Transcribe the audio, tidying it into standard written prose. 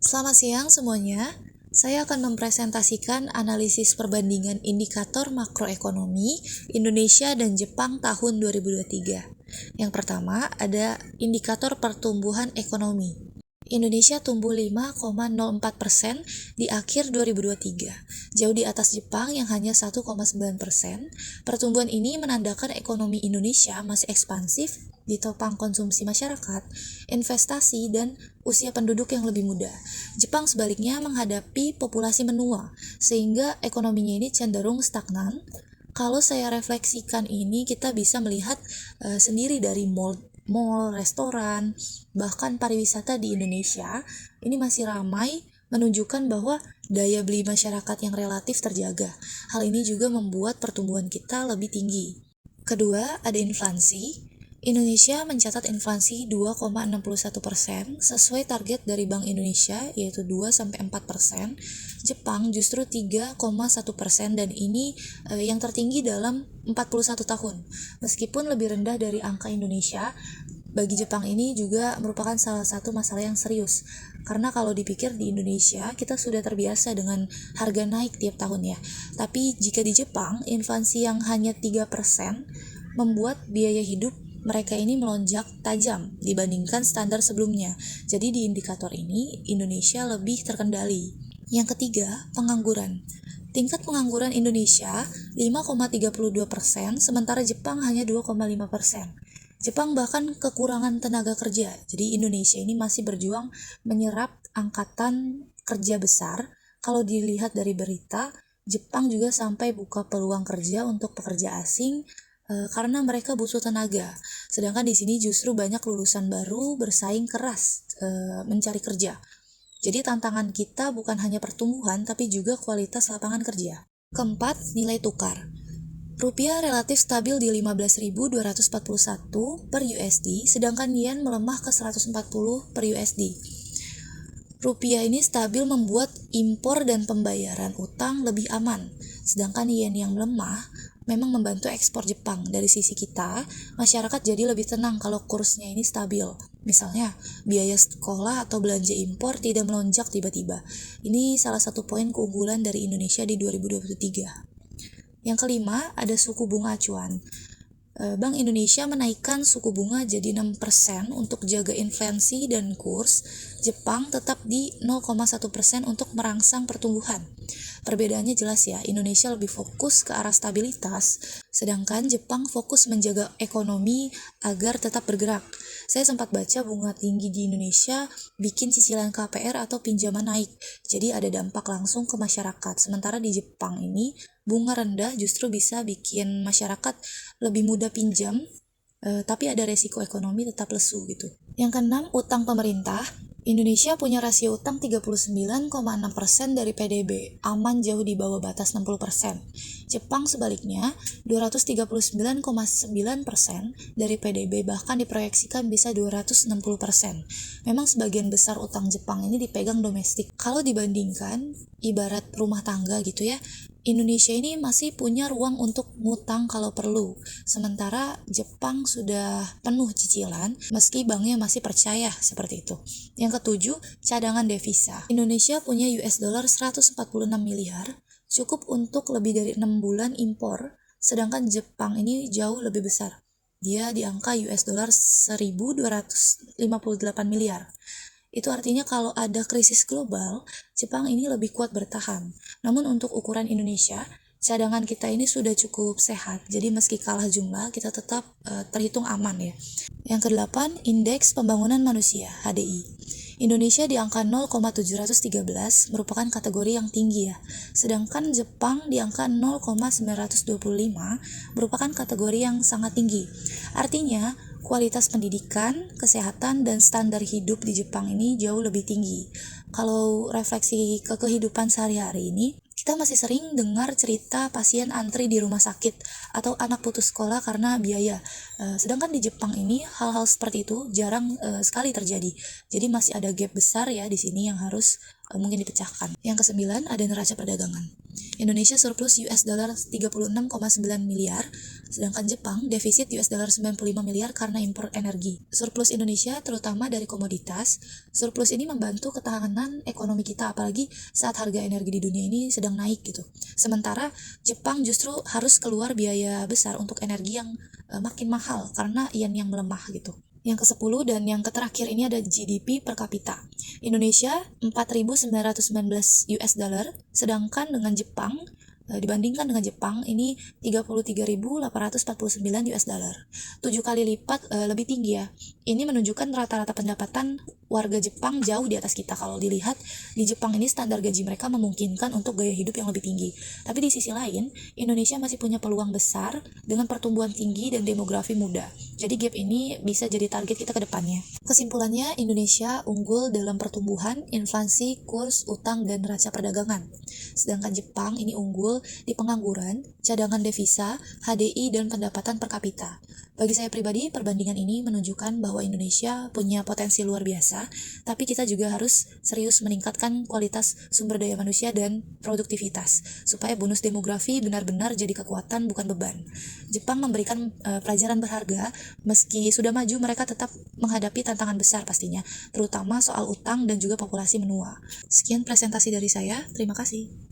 Selamat siang semuanya. Saya akan mempresentasikan analisis perbandingan indikator makroekonomi Indonesia dan Jepang tahun 2023. Yang pertama ada indikator pertumbuhan ekonomi. Indonesia tumbuh 5,04% di akhir 2023, jauh di atas Jepang yang hanya 1,9%. Pertumbuhan ini menandakan ekonomi Indonesia masih ekspansif, ditopang konsumsi masyarakat, investasi, dan usia penduduk yang lebih muda. Jepang sebaliknya menghadapi populasi menua, sehingga ekonominya ini cenderung stagnan. Kalau saya refleksikan ini, kita bisa melihat sendiri dari mall, restoran, bahkan pariwisata di Indonesia ini masih ramai, menunjukkan bahwa daya beli masyarakat yang relatif terjaga. Hal ini juga membuat pertumbuhan kita lebih tinggi. Kedua, ada inflasi. Indonesia mencatat inflasi 2,61% sesuai target dari Bank Indonesia yaitu 2-4%. Jepang justru 3,1% dan ini yang tertinggi dalam 41 tahun. Meskipun lebih rendah dari angka Indonesia, bagi Jepang ini juga merupakan salah satu masalah yang serius. Karena kalau dipikir di Indonesia, kita sudah terbiasa dengan harga naik tiap tahun ya. Tapi jika di Jepang, inflasi yang hanya 3% membuat biaya hidup mereka ini melonjak tajam dibandingkan standar sebelumnya. Jadi di indikator ini, Indonesia lebih terkendali. Yang ketiga, pengangguran. Tingkat pengangguran Indonesia 5,32%, sementara Jepang hanya 2,5%. Jepang bahkan kekurangan tenaga kerja. Jadi Indonesia ini masih berjuang menyerap angkatan kerja besar. Kalau dilihat dari berita, Jepang juga sampai buka peluang kerja untuk pekerja asing karena mereka butuh tenaga. Sedangkan di sini justru banyak lulusan baru bersaing keras mencari kerja. Jadi tantangan kita bukan hanya pertumbuhan tapi juga kualitas lapangan kerja. Keempat, nilai tukar. Rupiah relatif stabil di 15.241 per USD, sedangkan yen melemah ke 140 per USD. Rupiah ini stabil membuat impor dan pembayaran utang lebih aman, sedangkan yen yang melemah memang membantu ekspor Jepang. Dari sisi kita, masyarakat jadi lebih tenang kalau kursnya ini stabil. Misalnya, biaya sekolah atau belanja impor tidak melonjak tiba-tiba. Ini salah satu poin keunggulan dari Indonesia di 2023. Yang kelima, ada suku bunga acuan. Bank Indonesia menaikkan suku bunga jadi 6% untuk jaga inflasi dan kurs. Jepang tetap di 0,1% untuk merangsang pertumbuhan. Perbedaannya jelas ya, Indonesia lebih fokus ke arah stabilitas, sedangkan Jepang fokus menjaga ekonomi agar tetap bergerak. Saya sempat baca bunga tinggi di Indonesia bikin cicilan KPR atau pinjaman naik, jadi ada dampak langsung ke masyarakat. Sementara di Jepang ini, bunga rendah justru bisa bikin masyarakat lebih mudah pinjam, tapi ada resiko ekonomi tetap lesu gitu. Yang keenam, utang pemerintah. Indonesia punya rasio utang 39,6% dari PDB, aman jauh di bawah batas 60%. Jepang sebaliknya 239,9% dari PDB, bahkan diproyeksikan bisa 260%. Memang sebagian besar utang Jepang ini dipegang domestik. Kalau dibandingkan ibarat rumah tangga gitu ya, Indonesia ini masih punya ruang untuk ngutang kalau perlu. Sementara Jepang sudah penuh cicilan, meski banknya masih percaya seperti itu. Yang ketujuh, cadangan devisa. Indonesia punya US dollar 146 miliar, cukup untuk lebih dari 6 bulan impor, sedangkan Jepang ini jauh lebih besar. Dia di angka US dollar 1.258 miliar. Itu artinya kalau ada krisis global, Jepang ini lebih kuat bertahan. Namun untuk ukuran Indonesia, cadangan kita ini sudah cukup sehat. Jadi meski kalah jumlah, kita tetap terhitung aman ya. Yang kedelapan, Indeks Pembangunan Manusia (HDI). Indonesia di angka 0,713 merupakan kategori yang tinggi ya. Sedangkan Jepang di angka 0,925 merupakan kategori yang sangat tinggi. Artinya, kualitas pendidikan, kesehatan, dan standar hidup di Jepang ini jauh lebih tinggi. Kalau refleksi ke kehidupan sehari-hari ini, kita masih sering dengar cerita pasien antri di rumah sakit atau anak putus sekolah karena biaya. Sedangkan di Jepang ini hal-hal seperti itu jarang sekali terjadi. Jadi masih ada gap besar ya di sini yang harus mungkin dipecahkan. Yang kesembilan, ada neraca perdagangan. Indonesia surplus US dollar 36,9 miliar, sedangkan Jepang defisit US dollar 95 miliar karena impor energi. Surplus Indonesia terutama dari komoditas. Surplus ini membantu ketahanan ekonomi kita, apalagi saat harga energi di dunia ini sedang naik gitu. Sementara Jepang justru harus keluar biaya besar untuk energi yang makin mahal karena yen yang melemah gitu. Yang ke-10 dan yang terakhir ini ada GDP per kapita. Indonesia 4.919 US dollar, sedangkan dengan Jepang dibandingkan dengan Jepang ini 33.849 US dollar. 7 kali lipat lebih tinggi ya. Ini menunjukkan rata-rata pendapatan warga Jepang jauh di atas kita. Kalau dilihat di Jepang ini standar gaji mereka memungkinkan untuk gaya hidup yang lebih tinggi. Tapi di sisi lain, Indonesia masih punya peluang besar dengan pertumbuhan tinggi dan demografi muda. Jadi gap ini bisa jadi target kita ke depannya. Kesimpulannya, Indonesia unggul dalam pertumbuhan, inflasi, kurs, utang, dan neraca perdagangan. Sedangkan Jepang ini unggul di pengangguran, cadangan devisa, HDI, dan pendapatan per kapita. Bagi saya pribadi, perbandingan ini menunjukkan bahwa Indonesia punya potensi luar biasa, tapi kita juga harus serius meningkatkan kualitas sumber daya manusia dan produktivitas, supaya bonus demografi benar-benar jadi kekuatan bukan beban. Jepang memberikan pelajaran berharga, meski sudah maju mereka tetap menghadapi tantangan besar pastinya, terutama soal utang dan juga populasi menua. Sekian presentasi dari saya, terima kasih.